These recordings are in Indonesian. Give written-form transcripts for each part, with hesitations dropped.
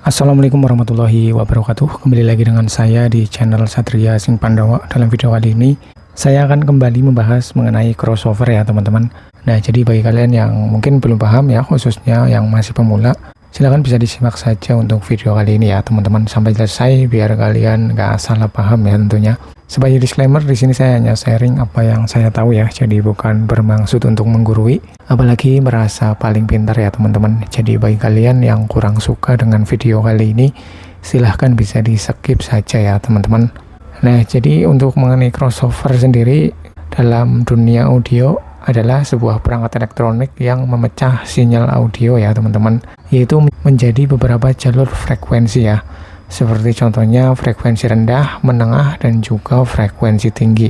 Assalamualaikum warahmatullahi wabarakatuh. Kembali lagi dengan saya di channel Satria Sing Pandawa. Dalam video kali ini saya akan kembali membahas mengenai crossover ya teman-teman. Nah, jadi bagi kalian yang mungkin belum paham ya, khususnya yang masih pemula, silahkan bisa disimak saja untuk video kali ini ya teman-teman sampai selesai biar kalian nggak salah paham ya tentunya. Sebagai disclaimer, di sini saya hanya sharing apa yang saya tahu ya, jadi bukan bermaksud untuk menggurui, apalagi merasa paling pintar ya teman-teman. Jadi bagi kalian yang kurang suka dengan video kali ini, silahkan bisa di skip saja ya teman-teman. Nah, jadi untuk mengenai crossover sendiri dalam dunia audio adalah sebuah perangkat elektronik yang memecah sinyal audio ya teman-teman, yaitu menjadi beberapa jalur frekuensi ya. Seperti contohnya frekuensi rendah, menengah, dan juga frekuensi tinggi.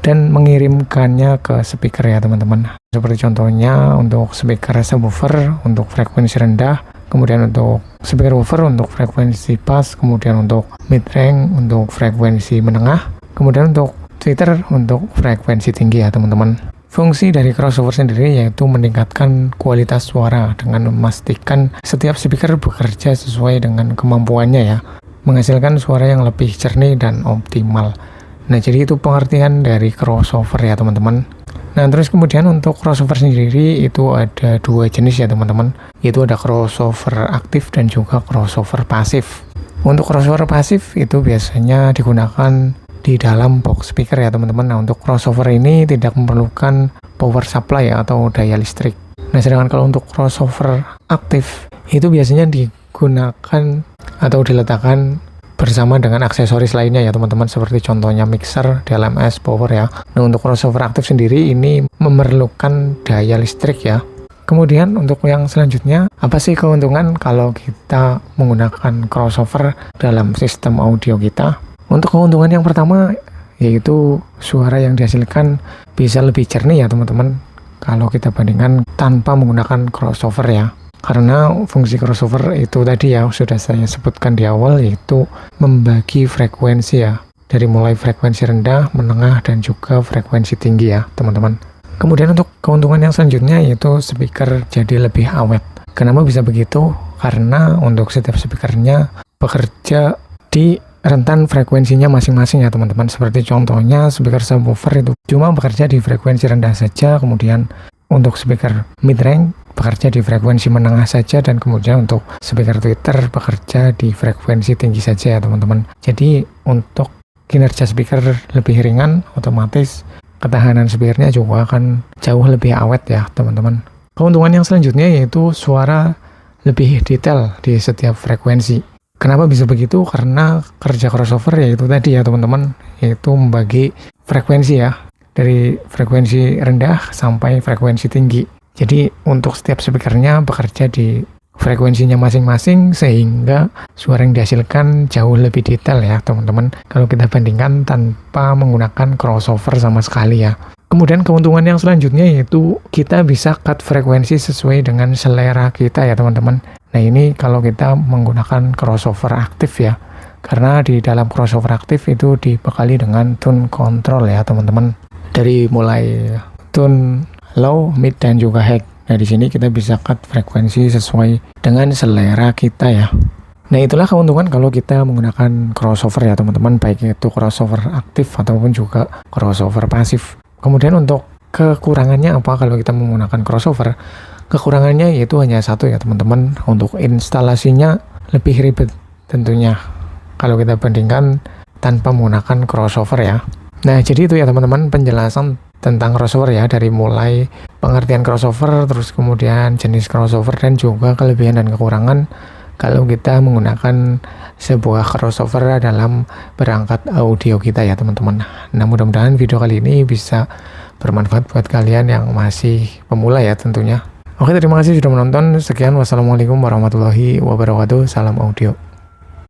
Dan mengirimkannya ke speaker ya teman-teman. Seperti contohnya untuk speaker subwoofer untuk frekuensi rendah, kemudian untuk speaker woofer untuk frekuensi bass, kemudian untuk mid range untuk frekuensi menengah, kemudian untuk tweeter untuk frekuensi tinggi ya teman-teman. Fungsi dari crossover sendiri yaitu meningkatkan kualitas suara dengan memastikan setiap speaker bekerja sesuai dengan kemampuannya ya, menghasilkan suara yang lebih jernih dan optimal. Nah, jadi itu pengertian dari crossover ya teman-teman. Nah, terus kemudian untuk crossover sendiri itu ada dua jenis ya teman-teman, yaitu ada crossover aktif dan juga crossover pasif. Untuk crossover pasif itu biasanya digunakan di dalam box speaker ya teman-teman. Nah, untuk crossover ini tidak memerlukan power supply ya, atau daya listrik. Nah, sedangkan kalau untuk crossover aktif itu biasanya digunakan atau diletakkan bersama dengan aksesoris lainnya ya teman-teman, seperti contohnya mixer, DLMS, power ya. Nah, untuk crossover aktif sendiri ini memerlukan daya listrik ya. Kemudian untuk yang selanjutnya, apa sih keuntungan kalau kita menggunakan crossover dalam sistem audio kita? Untuk keuntungan yang pertama yaitu suara yang dihasilkan bisa lebih jernih ya teman-teman kalau kita bandingkan tanpa menggunakan crossover ya. Karena fungsi crossover itu tadi ya sudah saya sebutkan di awal, yaitu membagi frekuensi ya, dari mulai frekuensi rendah, menengah, dan juga frekuensi tinggi ya teman-teman. Kemudian untuk keuntungan yang selanjutnya yaitu speaker jadi lebih awet. Kenapa bisa begitu? Karena untuk setiap speakernya bekerja di rentan frekuensinya masing-masing ya teman-teman. Seperti contohnya speaker subwoofer itu cuma bekerja di frekuensi rendah saja, kemudian untuk speaker mid range bekerja di frekuensi menengah saja, dan kemudian untuk speaker tweeter bekerja di frekuensi tinggi saja ya teman-teman. Jadi untuk kinerja speaker lebih ringan, otomatis ketahanan speakernya juga akan jauh lebih awet ya teman-teman. Keuntungan yang selanjutnya yaitu suara lebih detail di setiap frekuensi. Kenapa bisa begitu? Karena kerja crossover yaitu tadi ya teman-teman, yaitu membagi frekuensi ya, dari frekuensi rendah sampai frekuensi tinggi. Jadi untuk setiap speakernya bekerja di frekuensinya masing-masing, sehingga suara yang dihasilkan jauh lebih detail ya teman-teman, kalau kita bandingkan tanpa menggunakan crossover sama sekali ya. Kemudian keuntungan yang selanjutnya yaitu kita bisa cut frekuensi sesuai dengan selera kita ya teman-teman. Nah, ini kalau kita menggunakan crossover aktif ya, karena di dalam crossover aktif itu dibekali dengan tone control ya teman-teman, dari mulai tone low, mid, dan juga high. Nah, di sini kita bisa cut frekuensi sesuai dengan selera kita ya. Nah, itulah keuntungan kalau kita menggunakan crossover ya teman-teman, baik itu crossover aktif ataupun juga crossover pasif. Kemudian untuk kekurangannya apa kalau kita menggunakan crossover? Kekurangannya yaitu hanya satu ya teman-teman, untuk instalasinya lebih ribet tentunya kalau kita bandingkan tanpa menggunakan crossover ya. Nah, jadi itu ya teman-teman penjelasan tentang crossover ya, dari mulai pengertian crossover, terus kemudian jenis crossover, dan juga kelebihan dan kekurangan kalau kita menggunakan sebuah crossover dalam perangkat audio kita ya teman-teman. Nah, mudah-mudahan video kali ini bisa bermanfaat buat kalian yang masih pemula ya tentunya. Oke, terima kasih sudah menonton. Sekian, wassalamualaikum warahmatullahi wabarakatuh. Salam audio.